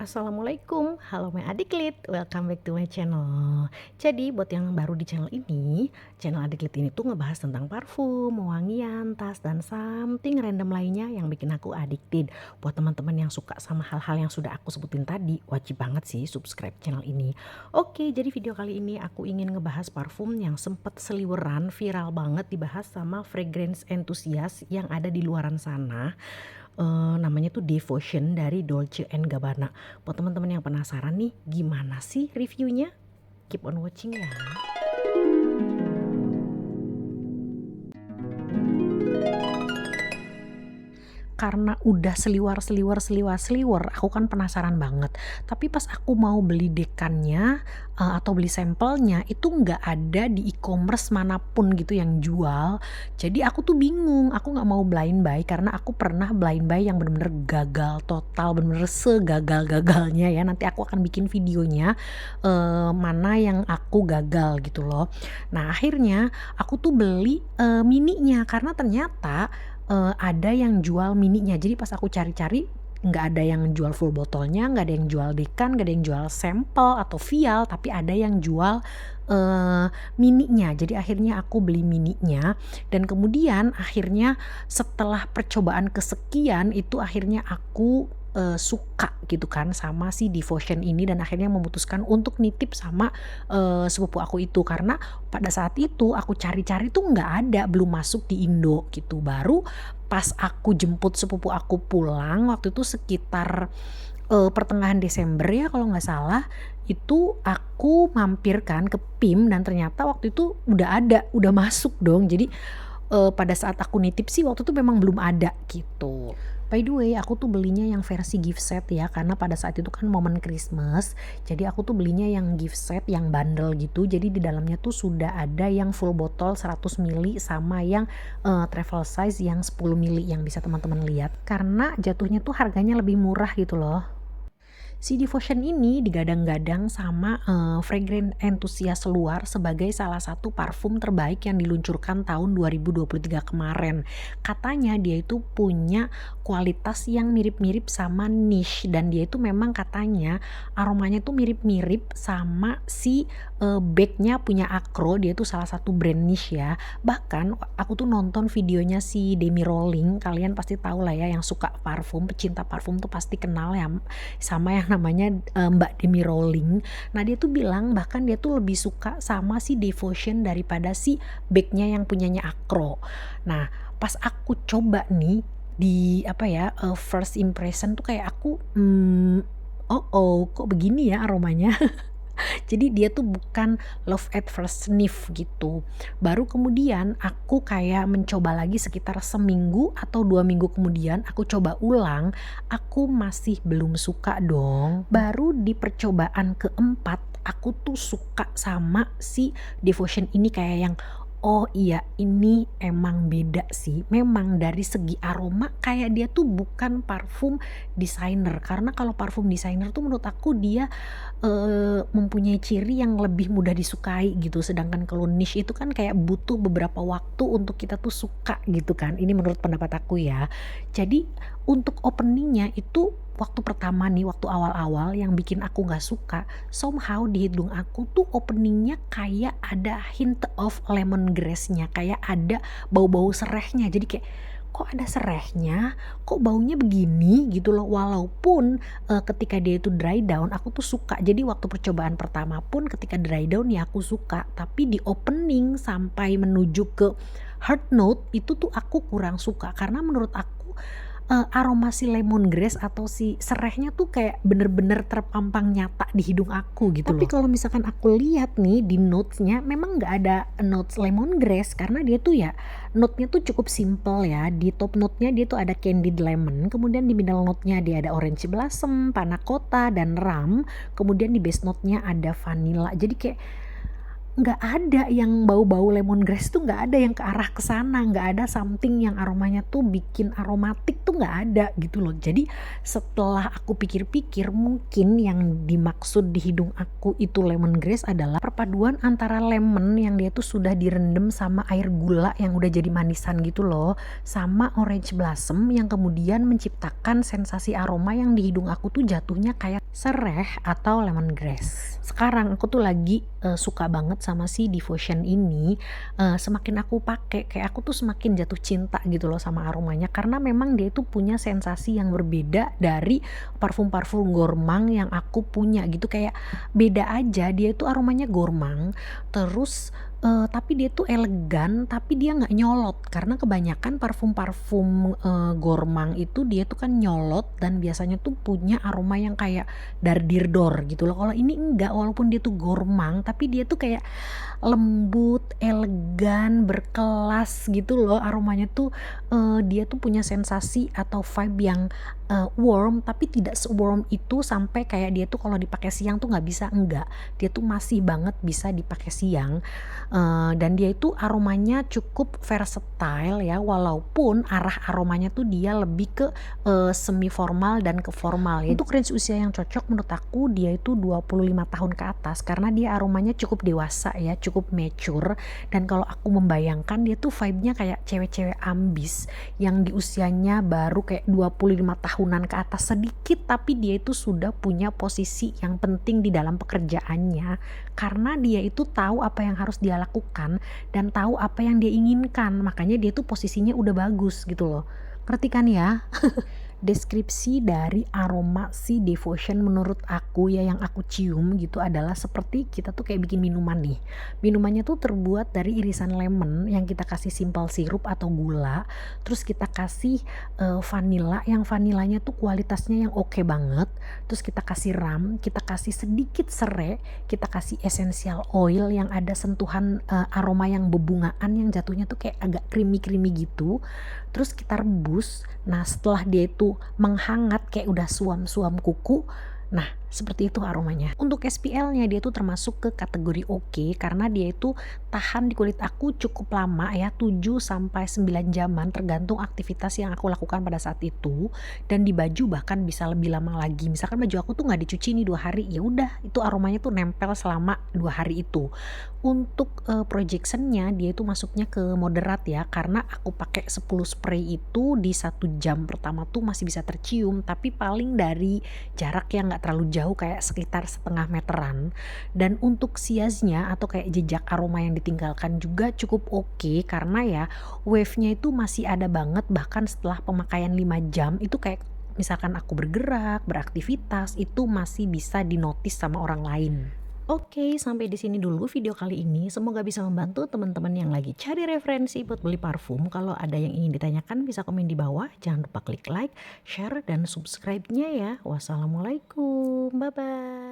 Assalamualaikum, halo my adiklit, welcome back to my channel. Jadi buat yang baru di channel ini, channel adiklit ini tuh ngebahas tentang parfum, wangian, tas, dan something random lainnya yang bikin aku addicted. Buat teman-teman yang suka sama hal-hal yang sudah aku sebutin tadi, wajib banget sih subscribe channel ini. Oke, jadi video kali ini aku ingin ngebahas parfum yang sempet seliweran viral banget dibahas sama fragrance enthusiast yang ada di luaran sana. Namanya tuh Devotion dari Dolce& Gabbana. Buat teman-teman yang penasaran nih, gimana sih reviewnya? Keep on watching ya. Karena udah seliwer, aku kan penasaran banget. Tapi pas aku mau beli dekannya, atau beli sampelnya, itu nggak ada di e-commerce manapun gitu yang jual. Jadi aku tuh bingung, aku nggak mau blind buy karena aku pernah blind buy yang bener-bener gagal total, bener-bener segagal-gagalnya ya. Nanti aku akan bikin videonya, mana yang aku gagal gitu loh. Nah akhirnya aku tuh beli, mininya karena ternyata ada yang jual mininya. Jadi pas aku cari-cari, nggak ada yang jual full botolnya, nggak ada yang jual dekan, nggak ada yang jual sampel atau vial, tapi ada yang jual, mininya. Jadi akhirnya aku beli mininya dan kemudian akhirnya setelah percobaan kesekian itu akhirnya aku, suka gitu kan sama si Devotion ini dan akhirnya memutuskan untuk nitip sama, sepupu aku itu. Karena pada saat itu aku cari-cari tuh nggak ada, belum masuk di Indo gitu. Baru pas aku jemput sepupu aku pulang waktu itu sekitar, pertengahan Desember ya kalau nggak salah, itu aku mampir kan ke PIM dan ternyata waktu itu udah ada, udah masuk dong. Jadi, pada saat aku nitip sih waktu itu memang belum ada gitu. By the way, aku tuh belinya yang versi gift set ya, karena pada saat itu kan momen Christmas. Jadi aku tuh belinya yang gift set, yang bundle gitu. Jadi di dalamnya tuh sudah ada yang full botol 100 mili sama yang, travel size yang 10 mili yang bisa teman-teman lihat. Karena jatuhnya tuh harganya lebih murah gitu loh. Si Devotion ini digadang-gadang sama, fragrance enthusiast luar sebagai salah satu parfum terbaik yang diluncurkan tahun 2023 kemarin. Katanya dia itu punya kualitas yang mirip-mirip sama niche dan dia itu memang katanya aromanya tuh mirip-mirip sama si, bag-nya punya Acro, dia itu salah satu brand niche ya. Bahkan aku tuh nonton videonya si Demi Rowling, kalian pasti tahu lah ya yang suka parfum, pecinta parfum tuh pasti kenal ya sama yang namanya, Mbak Demi Rowling. Nah dia tuh bilang bahkan dia tuh lebih suka sama si Devotion daripada si bag-nya yang punyanya Acro. Nah pas aku coba nih di apa ya, first impression tuh kayak aku, "Oh oh kok begini ya aromanya?" Jadi dia tuh bukan love at first sniff gitu. Baru kemudian aku kayak mencoba lagi sekitar seminggu atau 2 minggu kemudian aku coba ulang, aku masih belum suka dong. Baru di percobaan keempat aku tuh suka sama si Devotion ini kayak yang, oh iya ini emang beda sih. Memang dari segi aroma kayak dia tuh bukan parfum designer. Karena kalau parfum designer tuh menurut aku dia, mempunyai ciri yang lebih mudah disukai gitu, sedangkan kalau niche itu kan kayak butuh beberapa waktu untuk kita tuh suka gitu kan, ini menurut pendapat aku ya. Jadi untuk opening-nya itu waktu pertama nih, waktu awal-awal yang bikin aku nggak suka, somehow di hidung aku tuh opening-nya kayak ada hint of lemongrass-nya, kayak ada bau-bau serehnya, jadi kayak, "Kok ada serehnya? Kok baunya begini?" Gitu loh. Walaupun, ketika dia itu dry down aku tuh suka. Jadi waktu percobaan pertama pun ketika dry down ya aku suka, tapi di opening sampai menuju ke heart note itu tuh aku kurang suka. Karena menurut aku, aroma si lemongrass atau si serehnya tuh kayak bener-bener terpampang nyata di hidung aku gitu loh. Tapi kalau misalkan aku lihat nih di notes-nya memang nggak ada notes lemongrass karena dia tuh ya note-nya tuh cukup simple ya. Di top note-nya dia tuh ada candied lemon, kemudian di middle note-nya dia ada orange blossom, panna cotta, dan rum, kemudian di base note-nya ada vanilla. Jadi kayak nggak ada yang bau-bau lemongrass tuh, nggak ada yang ke arah ke sana, nggak ada something yang aromanya tuh bikin aromatik tuh nggak ada gitu loh. Jadi setelah aku pikir-pikir mungkin yang dimaksud di hidung aku itu lemongrass adalah perpaduan antara lemon yang dia tuh sudah direndam sama air gula yang udah jadi manisan gitu loh, sama orange blossom yang kemudian menciptakan sensasi aroma yang di hidung aku tuh jatuhnya kayak sereh atau lemongrass. Sekarang aku tuh lagi suka banget sama si Devotion ini, semakin aku pakai kayak aku tuh semakin jatuh cinta gitu loh sama aromanya karena memang dia itu punya sensasi yang berbeda dari parfum-parfum gourmand yang aku punya gitu, kayak beda aja, dia itu aromanya gourmand terus, tapi dia tuh elegan, tapi dia nggak nyolot karena kebanyakan parfum-parfum, gourmand itu dia tuh kan nyolot dan biasanya tuh punya aroma yang kayak dardirdor gitu loh. Kalau ini enggak, walaupun dia tuh gourmand tapi dia tuh kayak lembut, elegan, berkelas gitu loh aromanya tuh, dia tuh punya sensasi atau vibe yang, warm tapi tidak se-warm itu sampai kayak dia tuh kalau dipakai siang tuh nggak bisa, enggak. Dia tuh masih banget bisa dipakai siang, dan dia itu aromanya cukup versatile ya, walaupun arah aromanya tuh dia lebih ke, semi formal dan ke formal ya. Untuk range usia yang cocok menurut aku dia itu 25 tahun ke atas karena dia aromanya cukup dewasa ya, cukup mature, dan kalau aku membayangkan dia tuh vibe-nya kayak cewek-cewek ambis yang di usianya baru kayak 25 tahunan ke atas sedikit, tapi dia itu sudah punya posisi yang penting di dalam pekerjaannya karena dia itu tahu apa yang harus dia lakukan dan tahu apa yang dia inginkan, makanya dia tuh posisinya udah bagus gitu loh. Ngerti kan ya? Deskripsi dari aroma si Devotion menurut aku ya yang aku cium gitu adalah seperti kita tuh kayak bikin minuman nih. Minumannya tuh terbuat dari irisan lemon yang kita kasih simple sirup atau gula, terus kita kasih vanila yang vanilanya tuh kualitasnya yang oke banget, terus kita kasih ram, kita kasih sedikit serai, kita kasih essential oil yang ada sentuhan aroma yang bebungaan yang jatuhnya tuh kayak agak creamy-creamy gitu. Terus kita rebus. Nah, setelah dia itu menghangat kayak udah suam-suam kuku, nah seperti itu aromanya. Untuk SPL-nya dia tuh termasuk ke kategori oke karena dia itu tahan di kulit aku cukup lama ya, 7 sampai 9 jaman tergantung aktivitas yang aku lakukan pada saat itu, dan di baju bahkan bisa lebih lama lagi. Misalkan baju aku tuh nggak dicuci nih 2 hari, ya udah itu aromanya tuh nempel selama 2 hari itu. Untuk projection-nya dia itu masuknya ke moderat ya karena aku pakai 10 spray itu di 1 jam pertama tuh masih bisa tercium, tapi paling dari jarak yang nggak terlalu jauh kayak sekitar setengah meteran. Dan untuk siasnya atau kayak jejak aroma yang ditinggalkan juga cukup oke karena ya wave-nya itu masih ada banget bahkan setelah pemakaian 5 jam itu kayak misalkan aku bergerak, beraktivitas itu masih bisa dinotis sama orang lain. Oke, sampai di sini dulu video kali ini. Semoga bisa membantu teman-teman yang lagi cari referensi buat beli parfum. Kalau ada yang ingin ditanyakan bisa komen di bawah. Jangan lupa klik like, share, dan subscribe-nya ya. Wassalamualaikum. Bye-bye.